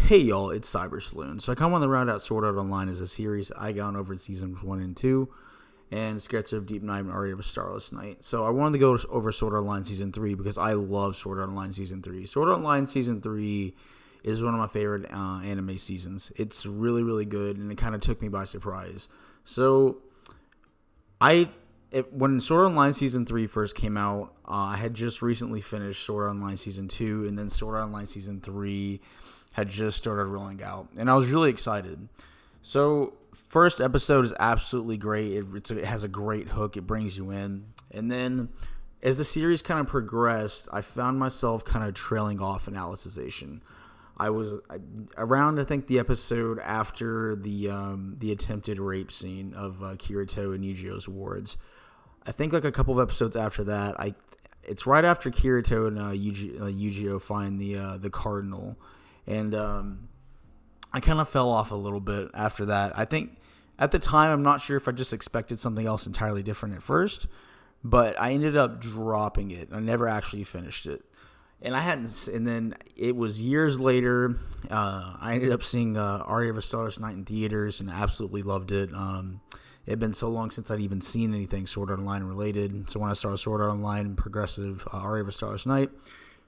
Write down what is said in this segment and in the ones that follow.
Hey y'all, it's Cyber Saloon. So I kind of want to round out Sword Art Online as a series. I gone over seasons 1 and 2, and Sketch of Deep Night and Aria of a Starless Night. So I wanted to go over Sword Art Online Season 3 because I love Sword Art Online Season 3. Sword Art Online Season 3 is one of my favorite anime seasons. It's really, really good, and it kind of took me by surprise. So when Sword Art Online Season 3 first came out, I had just recently finished Sword Art Online Season 2, and then Sword Art Online Season 3 had just started rolling out, and I was really excited. So, first episode is absolutely great. It has a great hook. It brings you in. And then, as the series kind of progressed, I found myself kind of trailing off in Alicization. I was around, I think, the episode after the attempted rape scene of Kirito and Yugio's wards. I think like a couple of episodes after that, it's right after Kirito and Yugio find the cardinal. And I kind of fell off a little bit after that. I think at the time, I'm not sure if I just expected something else entirely different at first, but I ended up dropping it. I never actually finished it. And then it was years later, I ended up seeing Aria of a Starless Night in theaters and absolutely loved it. It had been so long since I'd even seen anything Sword Art Online related. So when I started Sword Art Online and progressive Aria of a Starless Night,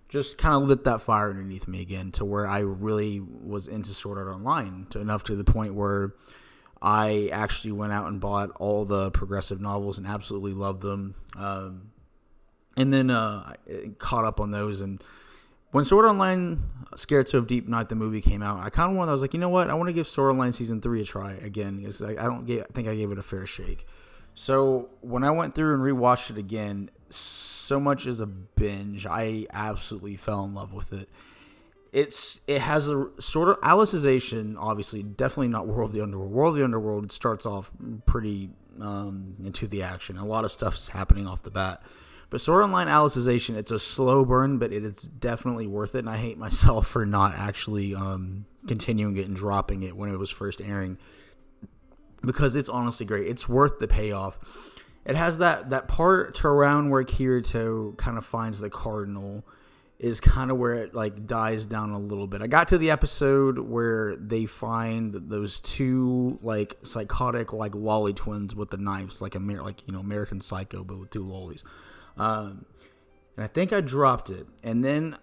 just kind of lit that fire underneath me again to where I really was into Sword Art Online enough to the point where I actually went out and bought all the progressive novels and absolutely loved them. And then caught up on those. And when Sword Art Online Scherzo of Deep Night, the movie came out, I was like, you know what? I want to give Sword Art Online Season 3 a try again. Because I think I gave it a fair shake. So when I went through and rewatched it again, so much as a binge, I absolutely fell in love with it. It has a sort of Alicization, obviously, definitely not World of the Underworld. World of the Underworld starts off pretty into the action. A lot of stuff's happening off the bat. But Sword Art Online Alicization, it's a slow burn, but it's definitely worth it. And I hate myself for not actually continuing it and dropping it when it was first airing, because it's honestly great. It's worth the payoff. It has that part to around where Kirito kind of finds the cardinal is kind of where it like dies down a little bit. I got to the episode where they find those two like psychotic like lolly twins with the knives, like American Psycho, but with two lollies. And I think I dropped it, and then.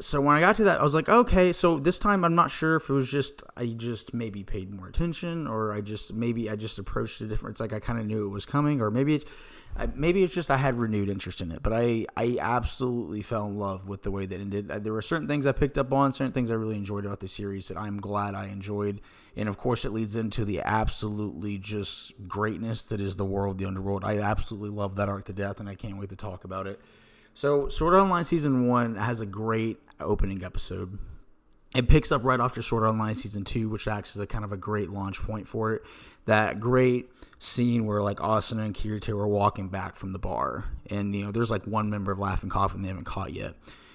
So when I got to that, I was like, okay, so this time I'm not sure if it was I just maybe paid more attention, or I just approached it different. It's like I kind of knew it was coming, or maybe it's just I had renewed interest in it. But I absolutely fell in love with the way that it ended. There were certain things I picked up on, certain things I really enjoyed about the series that I'm glad I enjoyed. And of course, it leads into the absolutely just greatness that is the World of the Underworld. I absolutely love that arc to death, and I can't wait to talk about it. So, Sword Art Online Season 1 has a great opening episode. It picks up right after Sword Art Online Season 2, which acts as a kind of a great launch point for it. That great scene where, like, Asuna and Kirito are walking back from the bar. And, there's, like, one member of Laughing Coffin they haven't caught yet.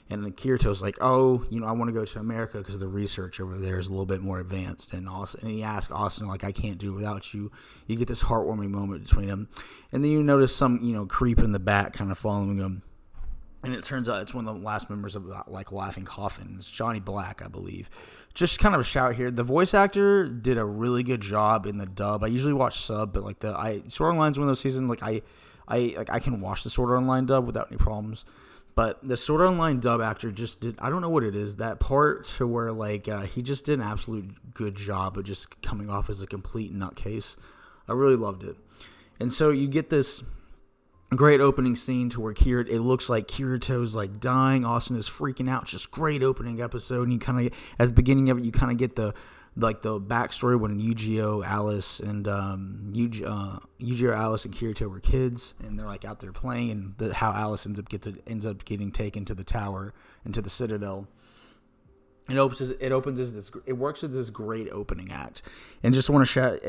And then Kirito's like, I want to go to America because the research over there is a little bit more advanced. And he asks Asuna, like, I can't do it without you. You get this heartwarming moment between them. And then you notice some, creep in the back kind of following them. And it turns out it's one of the last members of like Laughing Coffin. It's Johnny Black, I believe. Just kind of a shout here. The voice actor did a really good job in the dub. I usually watch sub, but like Sword Art Online's one of those seasons. Like I can watch the Sword Art Online dub without any problems. But the Sword Art Online dub actor just did. I don't know what it is. That part to where like he just did an absolute good job of just coming off as a complete nutcase. I really loved it. And so you get this great opening scene to where it looks like Kirito's like dying. Asuna's freaking out. It's just great opening episode. And you kind of, at the beginning of it, you kind of get the backstory when Yugio, Alice, and Kirito were kids, and they're like out there playing, and how Alice ends up getting taken to the tower and to the Citadel. It works as this great opening act. And just want to shout,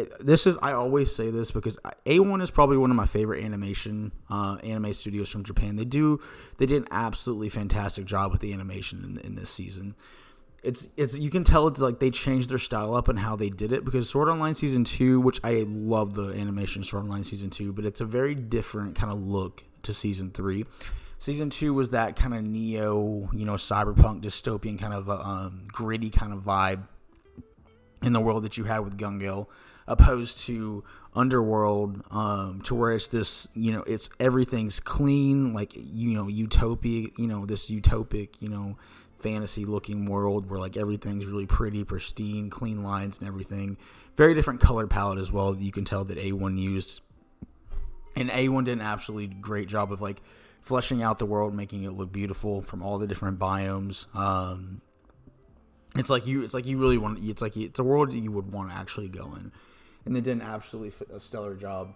I always say this because A1 is probably one of my favorite anime studios from Japan. They did an absolutely fantastic job with the animation in this season. It's you can tell it's like they changed their style up and how they did it, because Sword Art Online Season 2, which I love the animation of Sword Art Online Season 2, but it's a very different kind of look to Season 3. Season 2 was that kind of neo, cyberpunk dystopian kind of gritty kind of vibe. in the world that you had with Gungale, opposed to Underworld, to where it's this, it's everything's clean, like, utopia, this utopic, fantasy looking world where like everything's really pretty, pristine, clean lines and everything. Very different color palette as well. You can tell that A1 used, and A1 did an absolutely great job of like fleshing out the world, making it look beautiful from all the different biomes. It's like you really want. It's a world that you would want to actually go in, and they did an absolutely a stellar job.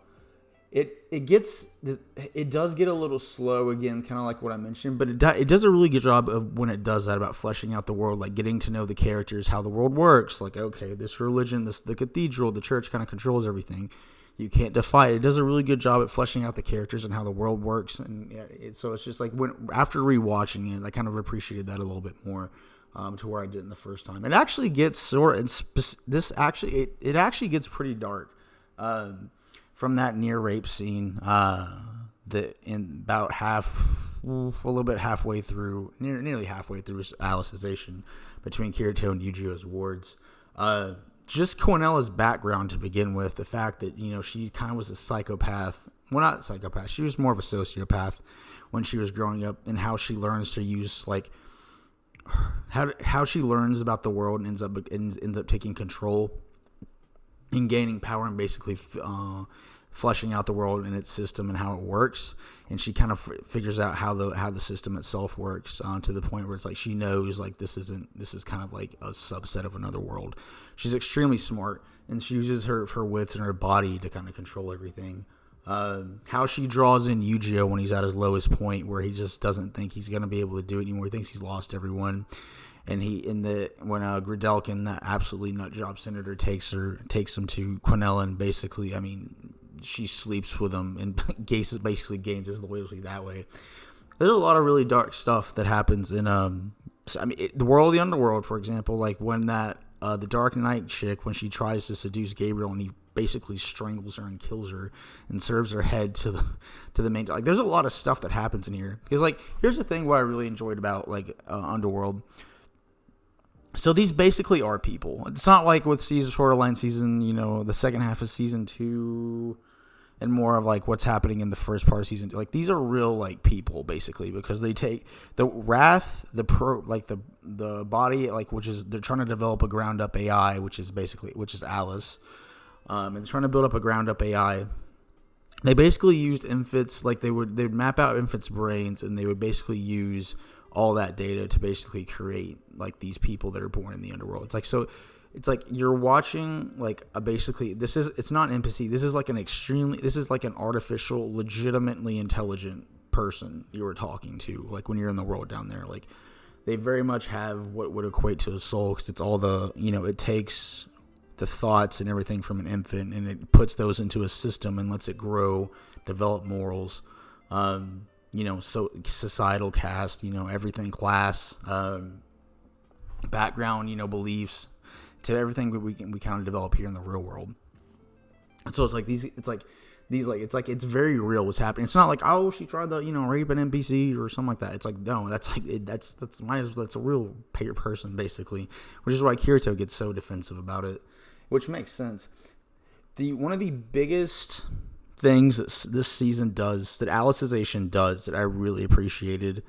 It does get a little slow again, kind of like what I mentioned, but it does a really good job of when it does that, about fleshing out the world, like getting to know the characters, how the world works. Like, okay, this religion, the cathedral, the church kind of controls everything. You can't defy it. It does a really good job at fleshing out the characters and how the world works, and so it's just like after rewatching it, I kind of appreciated that a little bit more. To where I didn't the first time. It actually gets it actually gets pretty dark. From that near rape scene, that in about halfway through, nearly halfway through Alicization between Kirito and Yujio's wards. Just Quinella's background to begin with, the fact that, she kind of was a psychopath. Well, not psychopath. She was more of a sociopath when she was growing up, and how she learns to use, like, how she learns about the world and ends up taking control and gaining power, and basically fleshing out the world and its system and how it works. And she kind of figures out how the system itself works, to the point where it's like she knows, like, this is kind of like a subset of another world. She's extremely smart, and she uses her wits and her body to kind of control everything. How she draws in Yujio when he's at his lowest point, where he just doesn't think he's going to be able to do it anymore. He thinks he's lost everyone. And when Gridelkin, that absolutely nut job senator, takes him to Quinella, and basically, she sleeps with him, and basically gains his loyalty that way. There's a lot of really dark stuff that happens in the world of the Underworld, for example, like when that the Dark Knight chick, when she tries to seduce Gabriel, and he basically strangles her and kills her and serves her head to the main. Like, there's a lot of stuff that happens in here, because, like, here's the thing what I really enjoyed about, like, Underworld. So these basically are people. It's not like with Sword Online season, the second half of season 2, and more of like what's happening in the first part of season 2. Like, these are real, like, people basically, because they take the Wrath, the body, like, which is, they're trying to develop a ground up AI, which is Alice. And they're trying to build up a ground up AI. They basically used Infant's, like, they'd map out Infant's brains, and they would basically use all that data to basically create, like, these people that are born in the Underworld. It's like, so it's like you're watching, like, it's not an NPC. This is like an artificial, legitimately intelligent person you were talking to, like, when you're in the world down there. Like, they very much have what would equate to a soul, because it's all the, it takes the thoughts and everything from an infant, and it puts those into a system and lets it grow, develop morals, so societal caste, everything, class, background, beliefs, to everything we kind of develop here in the real world. And so it's it's very real what's happening. It's not like, oh, she tried to, rape an NPC or something like that. It's like, no, that's a real person basically, which is why Kirito gets so defensive about it, which makes sense. One of the biggest things that this season does, that Alicization does, that I really appreciated,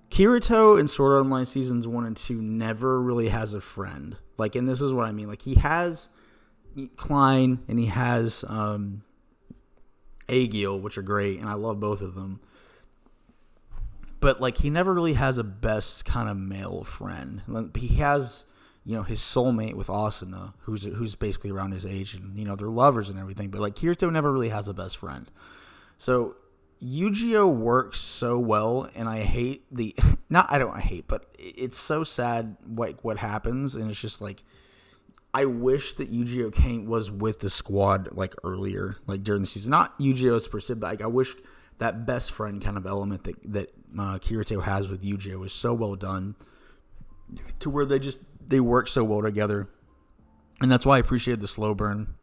Kirito in Sword Art Online seasons 1 and 2 never really has a friend. Like, and this is what I mean. Like, he has Klein and he has Aegil, which are great, and I love both of them. But, like, he never really has a best kind of male friend. He has, his soulmate with Asuna, who's basically around his age, and, they're lovers and everything. But, like, Kirito never really has a best friend. So Yujio works so well, and I hate but it's so sad what happens, and it's just like, I wish that Yujio was with the squad, like, earlier, like, during the season. Not Yujio's per se, but, like, I wish that best friend kind of element that Kirito has with Yujio was so well done, to where they work so well together. And that's why I appreciated the slow burn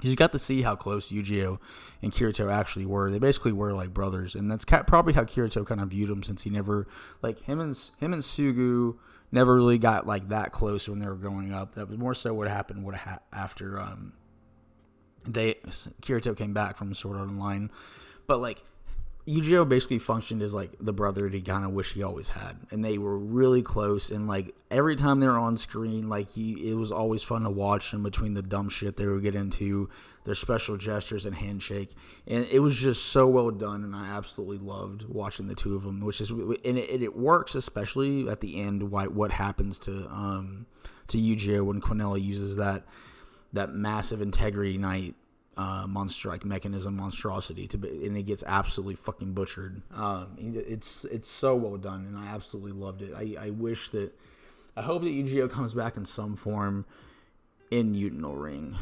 You got to see how close Yu-Gi-Oh and Kirito actually were. They basically were like brothers, and that's probably how Kirito kind of viewed him, since he never, like, him and Sugu never really got like that close when they were growing up. That was more so what happened after Kirito came back from Sword Art Online. But like, Yu-Gi-Oh basically functioned as like the brother that he kind of wished he always had, and they were really close. And like every time they were on screen, like it was always fun to watch them between the dumb shit they would get into, their special gestures and handshake, and it was just so well done. And I absolutely loved watching the two of them, and it works especially at the end. What happens to Yu-Gi-Oh when Quinella uses that massive Integrity Knight monstrosity and it gets absolutely fucking butchered. It's so well done, and I absolutely loved it. I hope that Yu-Gi-Oh comes back in some form in Utenil Ring,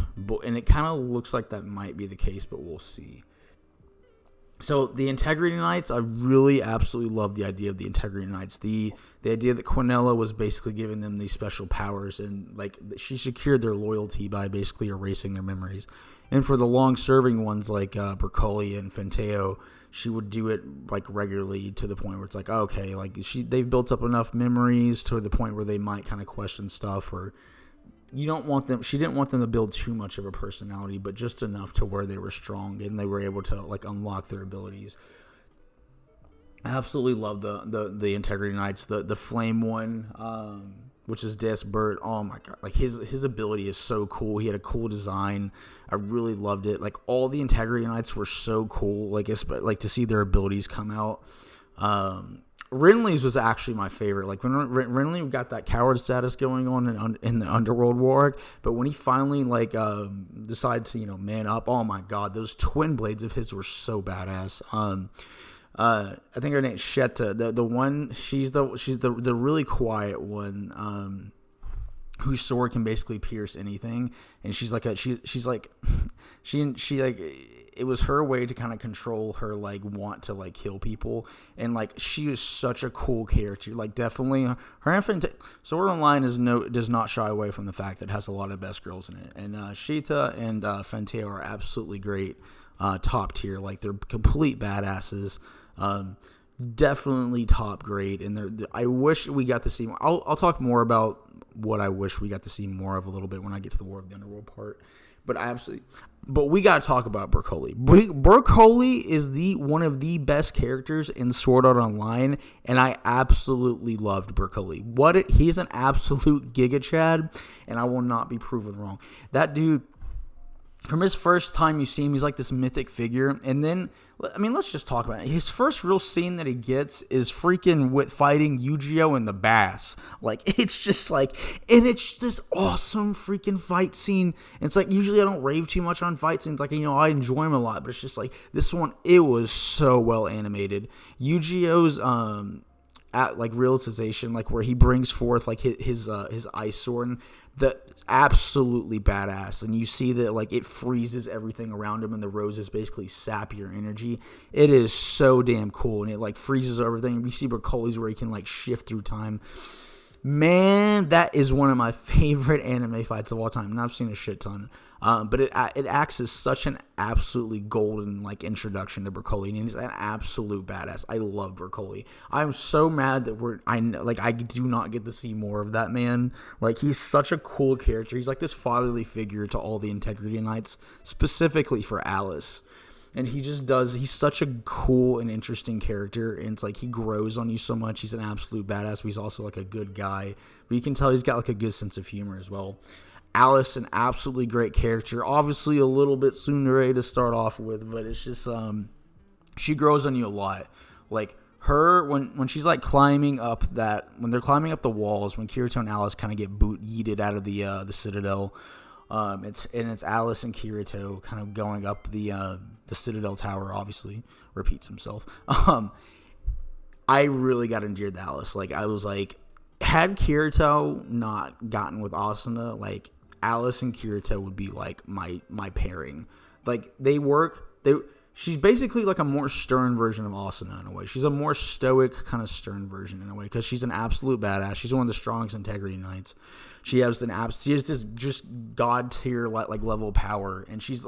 and it kind of looks like that might be the case, but we'll see. So the Integrity Knights, I really absolutely love the idea of the Integrity Knights. The idea that Quinella was basically giving them these special powers, and like she secured their loyalty by basically erasing their memories. And for the long-serving ones like Broccoli and Fenteo, she would do it like regularly to the point where it's like, okay, like they've built up enough memories to the point where they might kind of question stuff, or she didn't want them to build too much of a personality, but just enough to where they were strong and they were able to like unlock their abilities. I absolutely love the Integrity Knights, the Flame one, which is Desbert. Oh my god, like his ability is so cool. He had a cool design. I really loved it. Like all the Integrity Knights were so cool. Like to see their abilities come out. Rinley's was actually my favorite. Like when Rinley got that coward status going on in the Underworld War, but when he finally like decided to man up, oh my god, those twin blades of his were so badass. I think her name's Shetta. The one she's the really quiet one. Whose sword can basically pierce anything, and she's like it was her way to kind of control her like want to like kill people, and like she is such a cool character. Like definitely her infant Sword Online does not shy away from the fact that it has a lot of best girls in it, and Sheeta and Fenteo are absolutely great, top tier. Like they're complete badasses. Definitely top grade, and I wish we got to see more. I'll talk more about what I wish we got to see more of a little bit when I get to the War of the Underworld part. But we got to talk about Broccoli. Broccoli is one of the best characters in Sword Art Online, and I absolutely loved Broccoli. He's an absolute Giga Chad, and I will not be proven wrong. That dude, from his first time you see him, he's like this mythic figure. And then, I mean, let's just talk about it. His first real scene that he gets is freaking with fighting Yu-Gi-Oh! And the Bass. Like, it's just like, and it's this awesome freaking fight scene. And it's like, usually I don't rave too much on fight scenes. Like, I enjoy them a lot. But it's just like, this one, it was so well animated. Yu-Gi-Oh's, realization, like where he brings forth like his ice sword, and the absolutely badass, and you see that like it freezes everything around him, and the roses basically sap your energy. It is so damn cool, and it like freezes everything. We see Broccoli's where he can like shift through time. Man, that is one of my favorite anime fights of all time, and I've seen a shit ton. But it acts as such an absolutely golden like introduction to Broccoli, and he's an absolute badass. I love Broccoli. I'm so mad that I do not get to see more of that man. Like, he's such a cool character. He's like this fatherly figure to all the Integrity Knights, specifically for Alice. And he's such a cool and interesting character, and it's like he grows on you so much. He's an absolute badass, but he's also like a good guy. But you can tell he's got like a good sense of humor as well. Alice, an absolutely great character. Obviously a little bit tsundere to start off with, but it's just she grows on you a lot. Like her when she's like climbing up when they're climbing up the walls, when Kirito and Alice kind of get yeeted out of the Citadel. It's Alice and Kirito kind of going up the Citadel Tower. Obviously, repeats himself. I really got endeared to Alice. Like, I was like, had Kirito not gotten with Asuna, like Alice and Kirito would be like my pairing. Like, they work. she's basically like a more stern version of Asuna in a way. She's a more stoic, kind of stern version in a way, because she's an absolute badass. She's one of the strongest integrity knights. She has this just god tier like level of power, and she's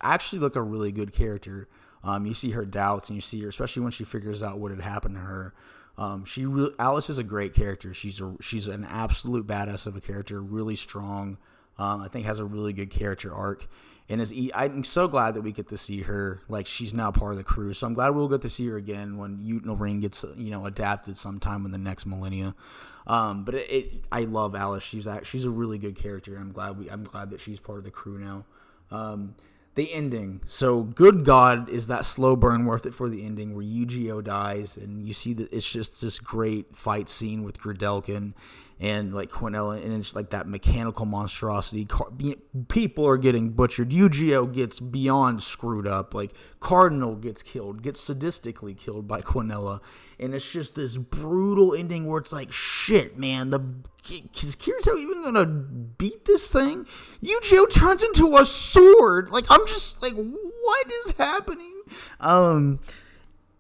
actually like a really good character. You see her doubts, and you see her, especially when she figures out what had happened to her. Alice is a great character. She's an absolute badass of a character, really strong. I think has a really good character arc. And I'm so glad that we get to see her. Like, she's now part of the crew. So I'm glad we'll get to see her again when Utenil Ring gets, adapted sometime in the next millennia. But I love Alice. She's a really good character. I'm glad that she's part of the crew now. The ending. So, good God, is that slow burn worth it for the ending where Yu-Gi-Oh dies, and you see that it's just this great fight scene with Gredelkin and like Quinella, and it's like that mechanical monstrosity. People are getting butchered. Yu-Gi-Oh gets beyond screwed up. Like, Cardinal gets sadistically killed by Quinella, and it's just this brutal ending where it's like, shit, man, is Kirito even gonna beat this thing? Yu-Gi-Oh turns into a sword. Like, I'm just like, what is happening?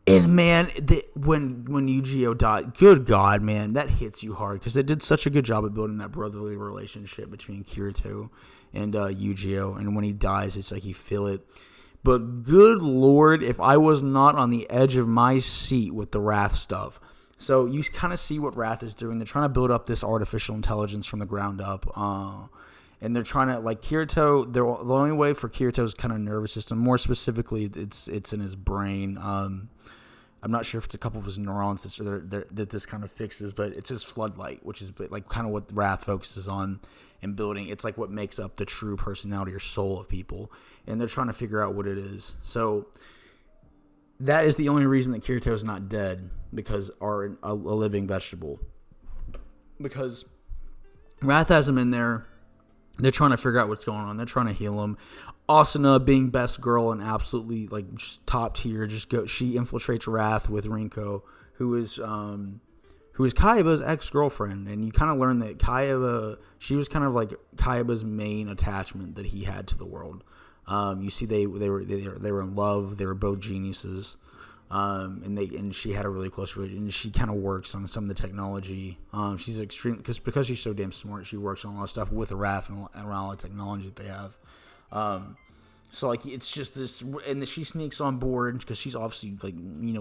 And man, when Yu-Gi-Oh died, good God, man, that hits you hard, because it did such a good job of building that brotherly relationship between Kirito and Yu-Gi-Oh. And when he dies, it's like you feel it. But good Lord, if I was not on the edge of my seat with the Wrath stuff. So you kind of see what Wrath is doing. They're trying to build up this artificial intelligence from the ground up. And they're trying to, like, Kirito, the only way for Kirito's kind of nervous system, more specifically, it's in his brain. I'm not sure if it's a couple of his neurons that this kind of fixes, but it's his floodlight, which is like kind of what Wrath focuses on and building. It's like what makes up the true personality or soul of people, and they're trying to figure out what it is. So that is the only reason that Kirito is not dead, because are a living vegetable. Because Wrath has him in there. They're trying to figure out what's going on. They're trying to heal him. Asuna, being best girl and absolutely like just top tier, she infiltrates Wrath with Rinko, who is Kaiba's ex-girlfriend, and you kind of learn that she was kind of like Kaiba's main attachment that he had to the world. You see, they were in love. They were both geniuses, and she had a really close relationship. And she kind of works on some of the technology. She's extreme because she's so damn smart. She works on a lot of stuff with Wrath and around all the technology that they have. So like it's just this, and she sneaks on board because she's obviously like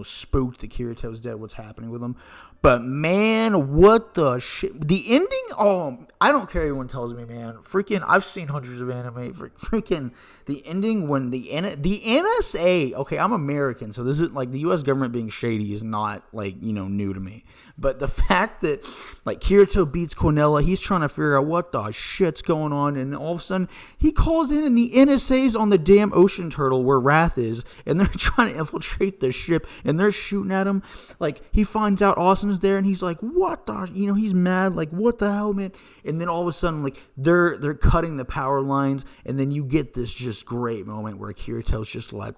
spooked that Kirito's dead. What's happening with him? But man, what the shit? The ending. Oh, I don't care. Everyone tells me, man. Freaking, I've seen hundreds of anime. Freaking the ending when the NSA. Okay, I'm American, so this is like the U.S. government being shady is not like new to me. But the fact that like Kirito beats Quinella, he's trying to figure out what the shit's going on, and all of a sudden he calls in, and the NSA's on the damn ocean turtle where Wrath is, and they're trying to infiltrate the ship, and they're shooting at him. Like, he finds out Austin's there, and he's like, what the, he's mad, like, what the hell, man? And then all of a sudden, like, they're cutting the power lines, and then you get this just great moment where Kirito's just like,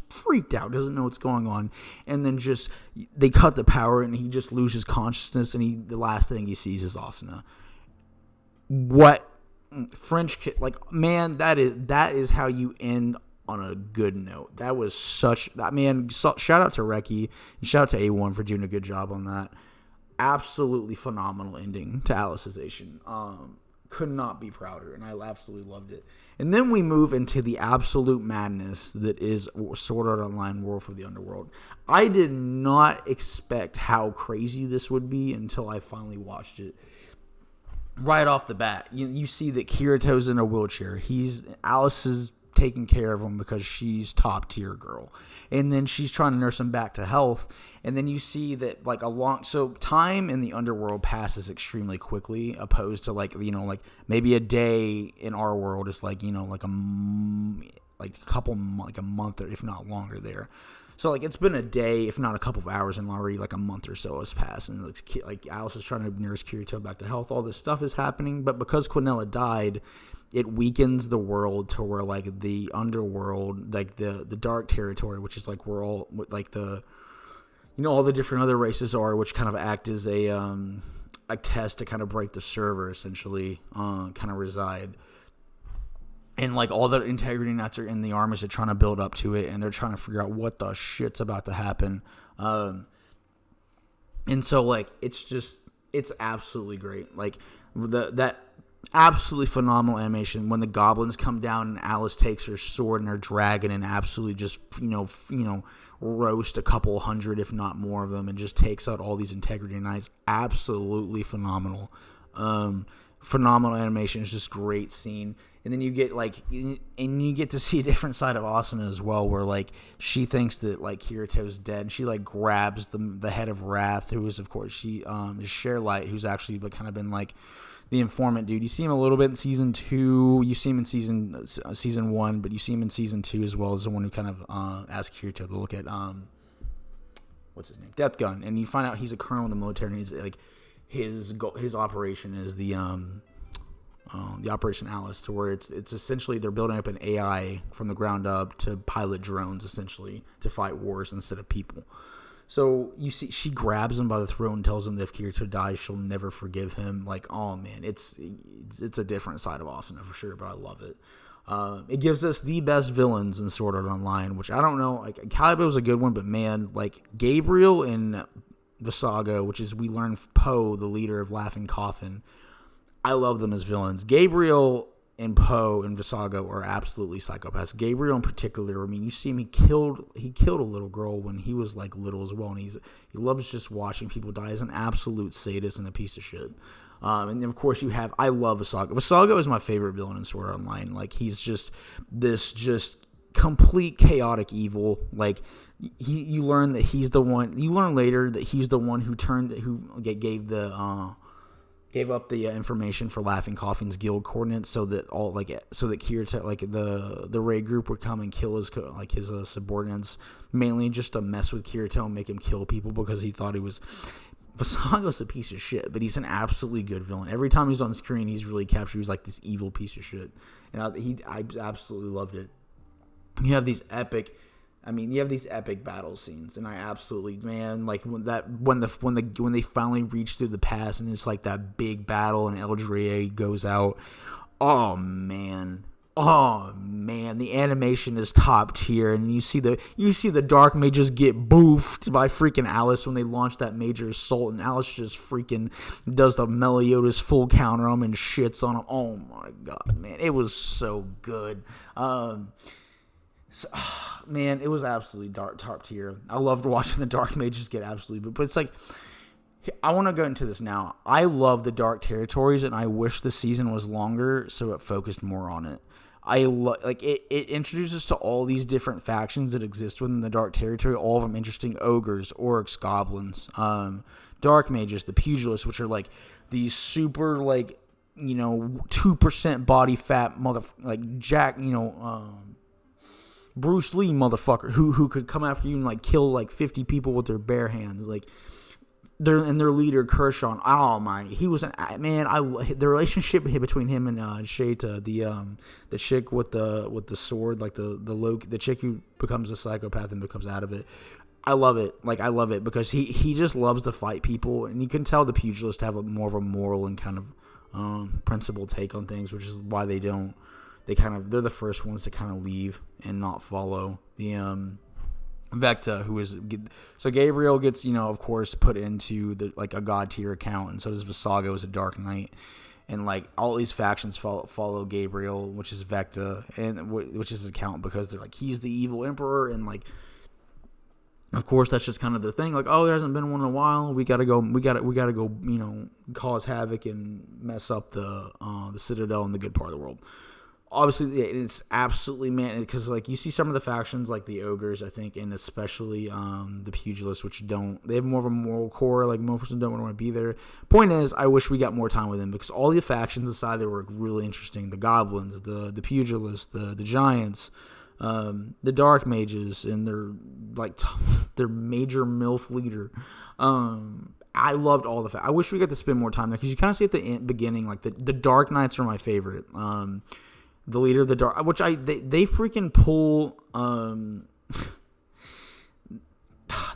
freaked out, doesn't know what's going on, and then just, they cut the power, and he just loses consciousness, and the last thing he sees is Asuna. What? French kid, like, man, that is how you end on a good note. That was shout out to Reki and shout out to A1 for doing a good job on that. Absolutely phenomenal ending to Alicization. Could not be prouder, and I absolutely loved it. And then we move into the absolute madness that is Sword Art Online World for the Underworld. I did not expect how crazy this would be until I finally watched it. Right off the bat, you see that Kirito's in a wheelchair. Alice is taking care of him because she's top tier girl, and then she's trying to nurse him back to health. And then you see that like so time in the underworld passes extremely quickly, opposed to like maybe a day in our world is like like a month or if not longer there. So, like, it's been a day, if not a couple of hours, and already, like, a month or so has passed. And, like Alice is trying to nurse Kirito back to health. All this stuff is happening. But because Quinella died, it weakens the world to where, like, the underworld, like, the dark territory, which is, like, where all, like, the, all the different other races are, which kind of act as a test to kind of break the server, essentially, kind of reside. and like all the integrity knights are in the armies, they're trying to build up to it, and they're trying to figure out what the shit's about to happen. And so like it's absolutely great. Like that absolutely phenomenal animation when the goblins come down and Alice takes her sword and her dragon and absolutely just roast a couple hundred, if not more, of them, and just takes out all these integrity knights. Absolutely phenomenal. Phenomenal animation. It's just great scene. And then you get to see a different side of Asuna as well, where like she thinks that like Kirito's dead, and she like grabs the head of Wrath, who is of course is Sharelight, who's actually kind of been like the informant dude. You see him a little bit in season 2. You see him in season 1, but you see him in season 2 as well as the one who kind of asked Kirito to look at what's his name, Death Gun, and you find out he's a colonel in the military, and he's like his operation is the Operation Alice, to where it's essentially they're building up an AI from the ground up to pilot drones essentially to fight wars instead of people. So you see, she grabs him by the throat and tells him that if Kirito dies, she'll never forgive him. Like, oh man, it's a different side of Asuna for sure, but I love it. It gives us the best villains in Sword Art Online, which I don't know. Like, Kaiba was a good one, but man, like Gabriel and Visago, which is we learn Poe, the leader of Laughing Coffin. I love them as villains. Gabriel and Poe and Visago are absolutely psychopaths. Gabriel in particular, I mean, you see him, he killed a little girl when he was like little as well, and he loves just watching people die. He's an absolute sadist and a piece of shit. And then of course I love Visago. Visago is my favorite villain in Sword Art Online. Like, he's just this just complete chaotic evil. Like, you learn that he's the one. You learn later that he's the one who gave up the information for Laughing Coffin's guild coordinates, so that Kirito, like the raid group, would come and kill his subordinates, mainly just to mess with Kirito and make him kill people, because he thought he was. Visago's a piece of shit, but he's an absolutely good villain. Every time he's on screen, he's really captured. He's like this evil piece of shit, and I absolutely loved it. You have these epic battle scenes, and I absolutely, man, like when they finally reach through the pass, and it's like that big battle, and Eldrea goes out. Oh man, the animation is top tier, and you see the dark mages get boofed by freaking Alice when they launch that major assault, and Alice just freaking does the Meliodas full counter on him and shits on him. Oh my god, man, it was so good. Man, it was absolutely top tier. I loved watching the Dark Mages get absolutely, but it's like, I want to go into this now. I love the Dark Territories, and I wish the season was longer so it focused more on it. It introduces to all these different factions that exist within the Dark Territory, all of them interesting: ogres, orcs, goblins, Dark Mages, the pugilists, which are like these super 2% body fat Bruce Lee motherfucker who could come after you and like kill like 50 people with their bare hands. Like, their leader Kershaw. Oh my, he was the relationship between him and Sheta, the chick with the sword, like the chick who becomes a psychopath and becomes out of it. I love it. Like, I love it because he just loves to fight people, and you can tell the pugilists have more of a moral and kind of principled take on things, which is why they're the first ones to kind of leave and not follow the Vecta, who is, so Gabriel gets, of course, put into a god tier account, and so does Visago as a Dark Knight, and like all these factions follow Gabriel, which is Vecta, and which is his account, because they're like, he's the evil emperor, and like, of course, that's just kind of the thing. Like, oh, there hasn't been one in a while. We gotta go, cause havoc and mess up the Citadel and the good part of the world. Obviously, it's absolutely, man, because like you see some of the factions like the ogres, I think, and especially the pugilists, which they have more of a moral core. Like, most of them don't want to be there. Point is, I wish we got more time with them, because all the factions aside, they were really interesting. The goblins, the pugilists, the giants, the dark mages, and their major MILF leader. I loved all the I wish we got to spend more time there, because you kind of see at the beginning, like the Dark Knights are my favorite. The leader of the dark, which they freaking pull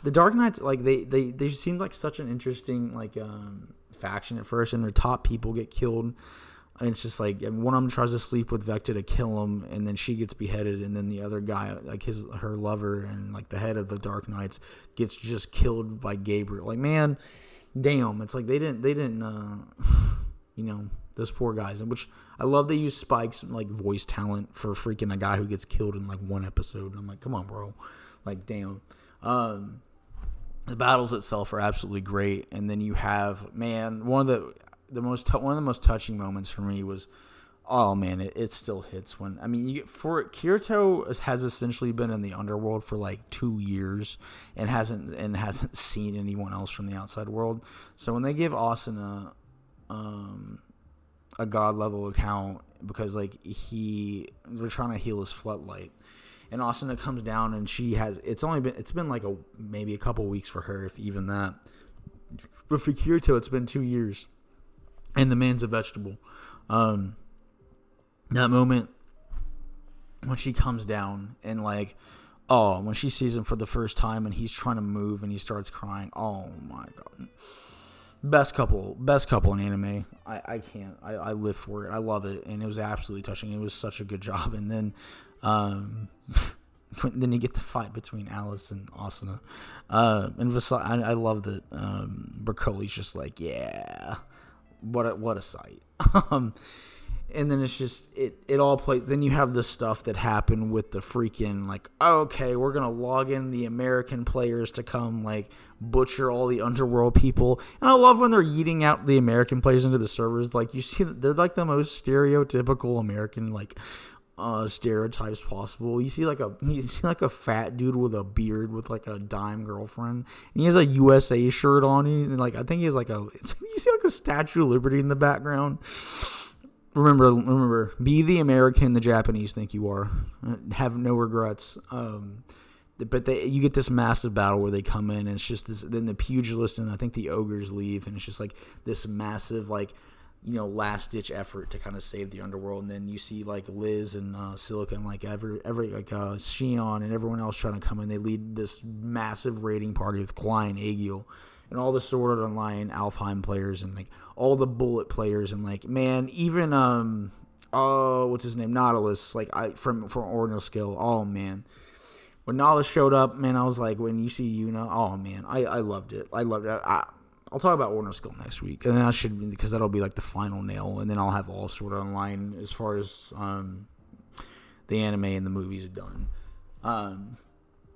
the Dark Knights, like they seem like such an interesting faction at first, and their top people get killed. And it's just like one of them tries to sleep with Vecta to kill him, and then she gets beheaded, and then the other guy, like her lover and like the head of the Dark Knights, gets just killed by Gabriel. Like, man, damn, it's like they didn't those poor guys. And which I love, they use Spike's like voice talent for freaking a guy who gets killed in like one episode. And I'm like, come on, bro, like damn. The battles itself are absolutely great, and then you have, man, one of the most touching moments for me was, oh man, it still hits when, I mean, Kirito has essentially been in the underworld for like 2 years and hasn't seen anyone else from the outside world. So when they give Asuna a god level account, because like they're trying to heal his floodlight, and Asuna comes down, and it's been like maybe a couple weeks for her, if even that. But for Kirito, it's been 2 years, and the man's a vegetable. That moment when she comes down and like, oh, when she sees him for the first time and he's trying to move and he starts crying. Oh my god. Best couple in anime. I can't. I live for it. I love it, and it was absolutely touching. It was such a good job. And then, then you get the fight between Alice and Asuna. And I love that. Broccoli's just like, yeah, what a sight. And then it's just it all plays. Then you have the stuff that happened with the freaking like, okay, we're gonna log in the American players to come like butcher all the Underworld people. And I love when they're yeeting out the American players into the servers. Like, you see, they're like the most stereotypical American like stereotypes possible. You see like a fat dude with a beard with like a dime girlfriend, and he has a USA shirt on, and like I think he has like you see like a Statue of Liberty in the background. Remember, be the American the Japanese think you are. Have no regrets. But you get this massive battle where they come in, and it's just this. Then the pugilist and I think the ogres leave, and it's just like this massive, like, last ditch effort to kind of save the Underworld. And then you see like Liz and Silica and like every like Shion and everyone else trying to come in. They lead this massive raiding party with Klein, Aegil, and all the Sword Art Online Alfheim players, and like all the Bullet players, and like, man, even what's his name, Nautilus, like from Ordinal Skill. Oh man, when Nautilus showed up, man, I was like, when you see Yuna, oh man, I loved it. I'll talk about Ordinal Skill next week, and that should be, because that'll be like the final nail, and then I'll have all Sword Art Online as far as the anime and the movies done.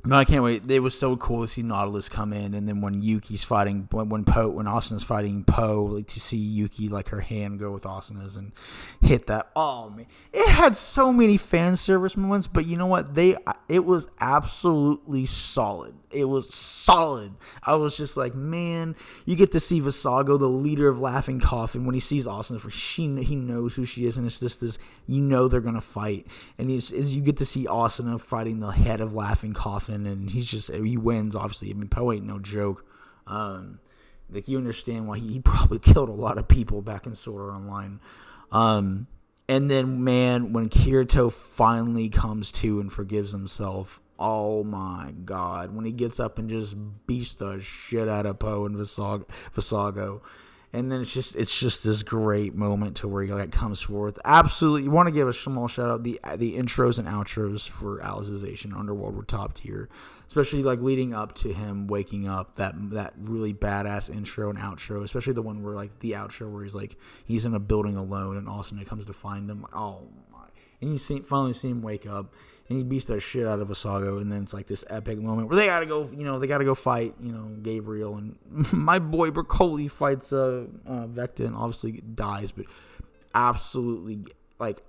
No, I can't wait. It was so cool to see Nautilus come in, and then when Yuki's fighting, when Asuna's fighting Poe, like to see Yuki, like her hand go with Asuna's and hit that. Oh man, it had so many fan service moments, but you know what? It was absolutely solid. It was solid. I was just like, man, you get to see Visago, the leader of Laughing Coffin, when he sees Asuna, he knows who she is, and it's just this, they're gonna fight, and you get to see Asuna fighting the head of Laughing Coffin. And he wins, obviously. I mean, Poe ain't no joke. Like, you understand why he probably killed a lot of people back in Sword Art Online. And then, man, when Kirito finally comes to and forgives himself, oh my god, when he gets up and just beats the shit out of Poe and Visago. And then it's just this great moment to where he like comes forth. Absolutely, you want to give a small shout out. The intros and outros for Alicization Underworld were top tier, especially like leading up to him waking up. That really badass intro and outro, especially the one where like the outro where he's in a building alone and Asuna comes to find him. Oh my! And you finally see him wake up. And he beats the shit out of Visago, and then it's like this epic moment where they gotta go fight, Gabriel, and my boy Broccoli fights Vecta and obviously dies, but absolutely like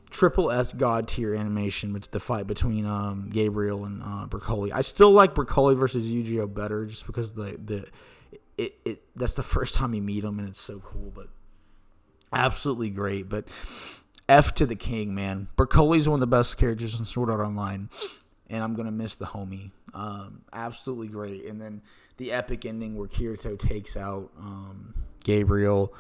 triple S god tier animation with the fight between Gabriel and Broccoli. I still like Broccoli versus Yu-Gi-Oh better, just because that's the first time you meet him, and it's so cool, but absolutely great. But F to the king, man. Broccoli's one of the best characters in Sword Art Online, and I'm gonna miss the homie. Absolutely great. And then the epic ending where Kirito takes out Gabriel,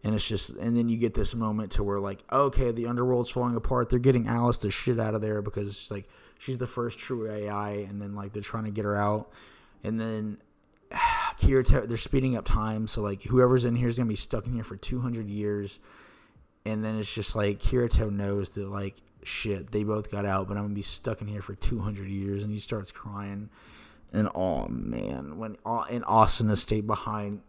and then you get this moment to where like, okay, the Underworld's falling apart. They're getting Alice the shit out of there because like she's the first true AI, and then like they're trying to get her out, and then Kirito, they're speeding up time, so like whoever's in here is gonna be stuck in here for 200 years. And then it's just like Kirito knows that, like, shit, they both got out, but I'm going to be stuck in here for 200 years. And he starts crying. And, oh, man, and Asuna stayed behind.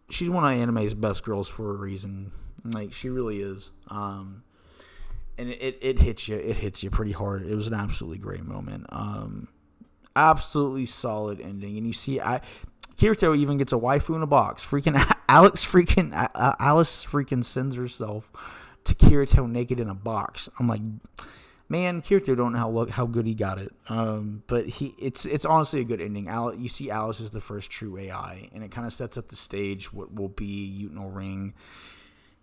She's one of anime's best girls for a reason. Like, she really is. And it hits you. It hits you pretty hard. It was an absolutely great moment. Absolutely solid ending. And you see, Kirito even gets a waifu in a box. Alice freaking sends herself to Kirito naked in a box. I'm like, man, Kirito don't know how good he got it. But it's honestly a good ending. You see Alice is the first true AI, and it kind of sets up the stage what will be Yutenno Ring,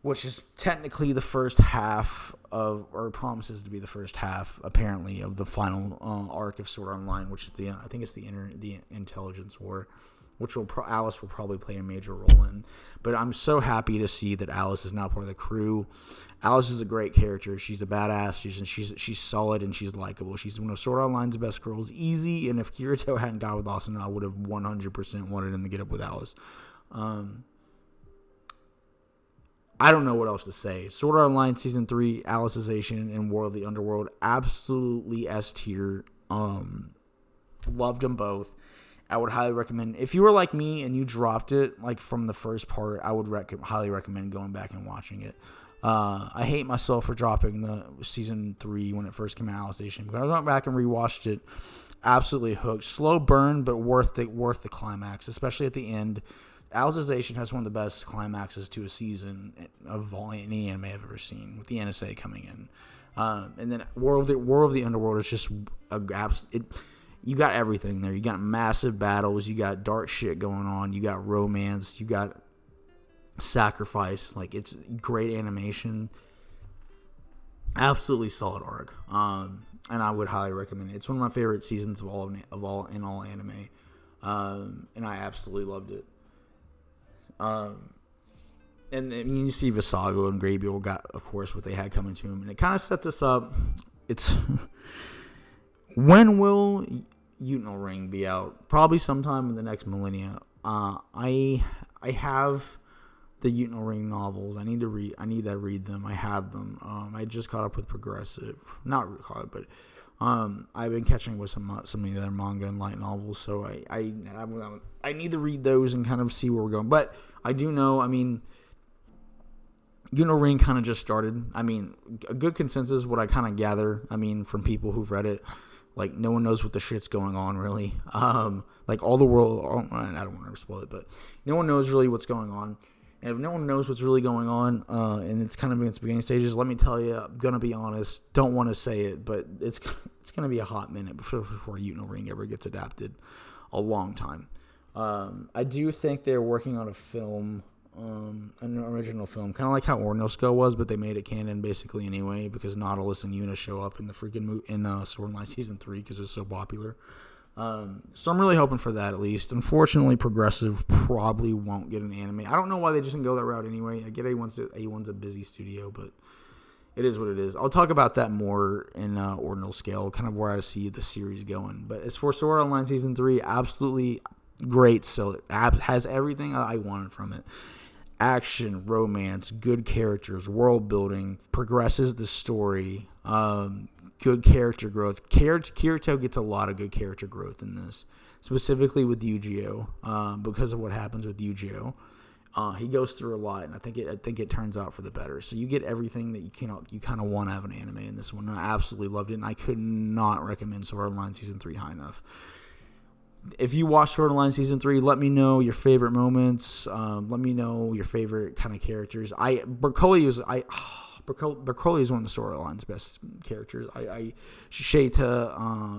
which is technically the first half of, or promises to be the first half, apparently, of the final arc of Sword Art Online, which is I think it's the Intelligence War, which Alice will probably play a major role in. But I'm so happy to see that Alice is now part of the crew. Alice is a great character. She's a badass. She's solid, and she's likable. She's one of Sword Art Online's best girls, easy. And if Kirito hadn't got with Asuna, I would have 100% wanted him to get up with Alice. I don't know what else to say. Sword Art Online Season 3, Alicization, and War of the Underworld, absolutely S tier. Loved them both. I would highly recommend, if you were like me and you dropped it like from the first part, I would highly recommend going back and watching it. I hate myself for dropping the Season 3 when it first came out, Alicization, but I went back and rewatched it. Absolutely hooked. Slow burn, but worth the climax, especially at the end. Alicization has one of the best climaxes to a season of any anime I've ever seen, with the NSA coming in. And then War of the Underworld is just you got everything there. You got massive battles, you got dark shit going on, you got romance, you got sacrifice. Like, it's great animation. Absolutely solid arc. And I would highly recommend it. It's one of my favorite seasons of all anime. And I absolutely loved it. And you see Visago and Greybeard got, of course, what they had coming to him, and it kind of set this up. It's when will Yutenno Ring be out? Probably sometime in the next millennia. I have the Yutenno Ring novels. I need to read them. I have them. I just caught up with Progressive, not really caught up, but I've been catching with some of the other manga and light novels, so I need to read those and kind of see where we're going. But I do know, Yutenno Ring kind of just started. A good consensus, what I kind of gather, from people who've read it, like, no one knows what the shit's going on, really. Like, all the world, I don't want to spoil it, but no one knows really what's going on. And if no one knows what's really going on, and it's kind of in its beginning stages, let me tell you, I'm going to be honest, don't want to say it, but it's going to be a hot minute before Yutenno Ring ever gets adapted. A long time. I do think they're working on a film, an original film, kind of like how Ornosko was, but they made it canon basically anyway, because Nautilus and Yuna show up in the freaking Sword Art Online Season 3 because it's so popular. So I'm really hoping for that, at least. Unfortunately, Progressive probably won't get an anime. I don't know why they just didn't go that route anyway. I get A1's a busy studio, but it is what it is. I'll talk about that more in Ordinal Scale, kind of where I see the series going. But as for Sword Art Online Season 3, absolutely great. So it has everything I wanted from it. Action, romance, good characters, world building, progresses the story, good character growth. Kirito gets a lot of good character growth in this, specifically with Yu-Gi-Oh, because of what happens with Yu-Gi-Oh. He goes through a lot, and I think it turns out for the better. So you get everything that you kind of want to have an anime in this one. And I absolutely loved it, and I could not recommend Sword Art Online Season 3 high enough. If you watch Sword Art Online Season 3, let me know your favorite moments. Let me know your favorite kind of characters. Broccoli is one of the Sword Art Online's best characters. Sheta,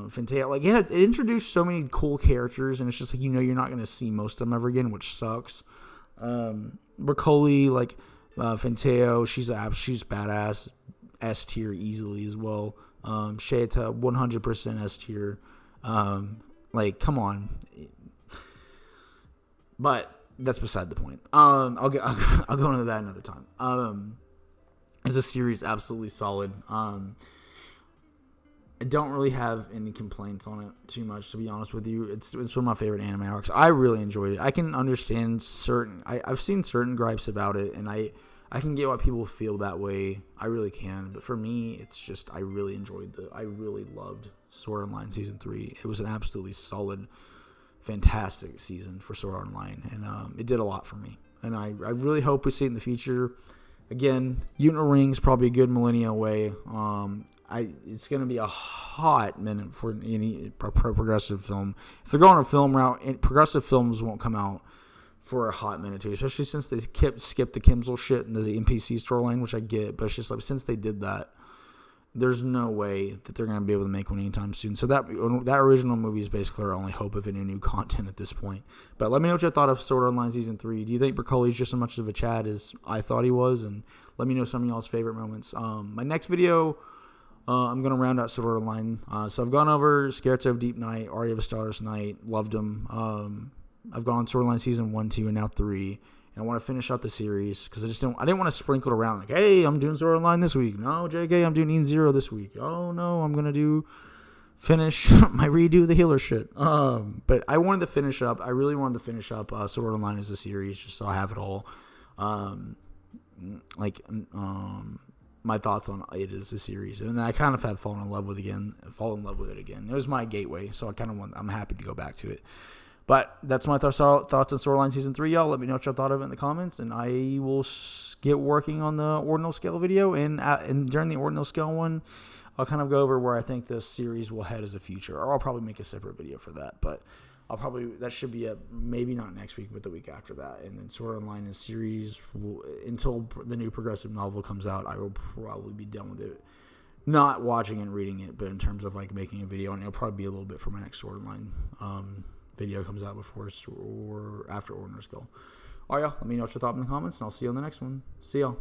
Finteo, like, it introduced so many cool characters, and it's just like, you're not going to see most of them ever again, which sucks. Broccoli, like, Finteo, she's badass, S tier easily as well. Sheta, 100% S tier. Like, come on. But that's beside the point. I'll go into that another time. It's a series absolutely solid. I don't really have any complaints on it too much, to be honest with you. It's one of my favorite anime arcs. I really enjoyed it. I can understand I've seen certain gripes about it, and I I can get why people feel that way. I really can. But for me, it's just I really loved Sword Art Online Season 3. It was an absolutely solid, fantastic season for Sword Art Online. And it did a lot for me. And I really hope we see it in the future. Again, Unit Ring's probably a good millennia away. It's going to be a hot minute for any progressive film. If they're going a film route, progressive films won't come out for a hot minute too, especially since they skipped the Kimsel shit into the NPC storyline, which I get, but it's just like since they did that, there's no way that they're going to be able to make one anytime soon. So that original movie is basically our only hope of any new content at this point. But let me know what you thought of Sword Art Online Season 3. Do you think Broccoli's just as much of a Chad as I thought he was? And let me know some of y'all's favorite moments. My next video, I'm going to round out Sword Art Online. So I've gone over Scherzo of Deep Night, Aria of a Starless Night, loved them. I've gone Sword Art Online Season 1, 2, and now 3. And I want to finish out the series because I didn't want to sprinkle it around like, hey, I'm doing Sword Art Online this week. No, JK, I'm doing Eden Zero this week. Oh, no, I'm going to finish my redo the healer shit. But I wanted to finish up. I really wanted to finish up Sword Art Online as a series just so I have it all. My thoughts on it as a series. And I kind of had fallen in love with it again. It was my gateway, so I'm happy to go back to it. But that's my thoughts on Sword Art Online Season 3, y'all. Let me know what y'all thought of it in the comments, and I will get working on the Ordinal Scale video. And during the Ordinal Scale one, I'll kind of go over where I think this series will head as a future, or I'll probably make a separate video for that. But that should be maybe not next week, but the week after that. And then Sword Art Online is series until the new progressive novel comes out. I will probably be done with it. Not watching and reading it, but in terms of like making a video, and it'll probably be a little bit for my next Sword Art Online video comes out before or after Ordinal Skull. All right, y'all. Let me know what you thought in the comments, and I'll see you on the next one. See y'all.